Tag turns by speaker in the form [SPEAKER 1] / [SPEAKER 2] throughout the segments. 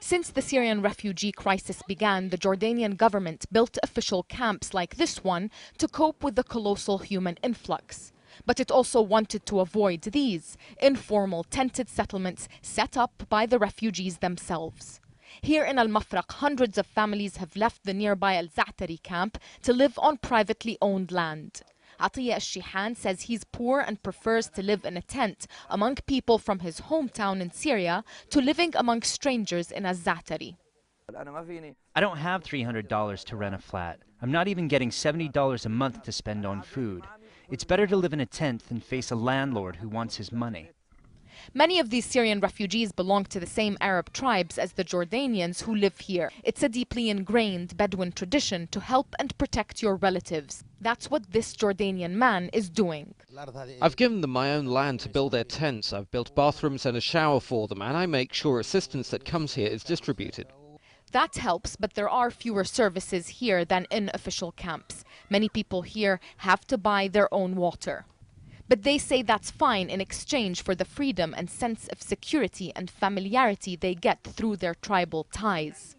[SPEAKER 1] Since the Syrian refugee crisis began, the Jordanian government built official camps like this one to cope with the colossal human influx. But it also wanted to avoid these informal tented settlements set up by the refugees themselves. Here in Al-Mafraq, hundreds of families have left the nearby Al-Za'atari camp to live on privately owned land. Atiyah Al-Shihan says he's poor and prefers to live in a tent among people from his hometown in Syria to living among strangers in Al-Za'atari.
[SPEAKER 2] I don't have $300 to rent a flat. I'm not even getting $70 a month to spend on food. It's better to live in a tent than face a landlord who wants his money.
[SPEAKER 1] Many of these Syrian refugees belong to the same Arab tribes as the Jordanians who live here. It's a deeply ingrained Bedouin tradition to help and protect your relatives. That's what this Jordanian man is doing.
[SPEAKER 3] I've given them my own land to build their tents. I've built bathrooms and a shower for them, and I make sure assistance that comes here is distributed.
[SPEAKER 1] That helps, but there are fewer services here than in official camps. Many people here have to buy their own water. But they say that's fine in exchange for the freedom and sense of security and familiarity they get through their tribal ties.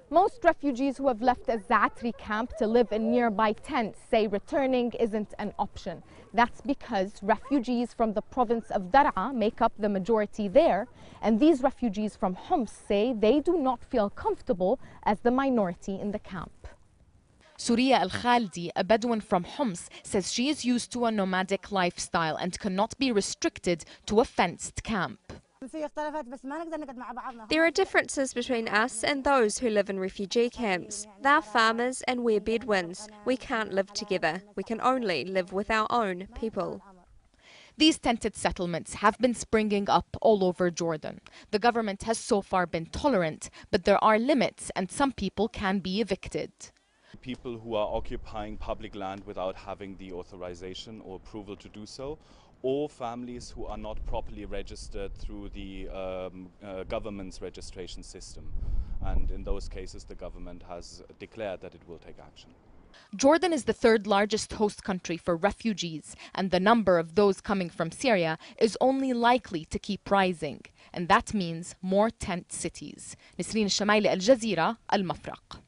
[SPEAKER 1] Most refugees who have left a Za'atari camp to live in nearby tents say returning isn't an option. That's because refugees from the province of Dar'a make up the majority there, and these refugees from Homs say they do not feel comfortable as the minority in the camp. Surya Al-Khaldi, a Bedouin from Homs, says she is used to a nomadic lifestyle and cannot be restricted to a fenced camp.
[SPEAKER 4] There are differences between us and those who live in refugee camps. They're farmers and we're Bedouins. We can't live together. We can only live with our own people.
[SPEAKER 1] These tented settlements have been springing up all over Jordan. The government has so far been tolerant, but there are limits and some people can be evicted.
[SPEAKER 5] People who are occupying public land without having the authorization or approval to do so, or families who are not properly registered through the government's registration system. And in those cases, the government has declared that it will take action.
[SPEAKER 1] Jordan is the third largest host country for refugees, and the number of those coming from Syria is only likely to keep rising. And that means more tent cities. Nisreen Al-Shamaili, Al Jazeera, Al Mafraq.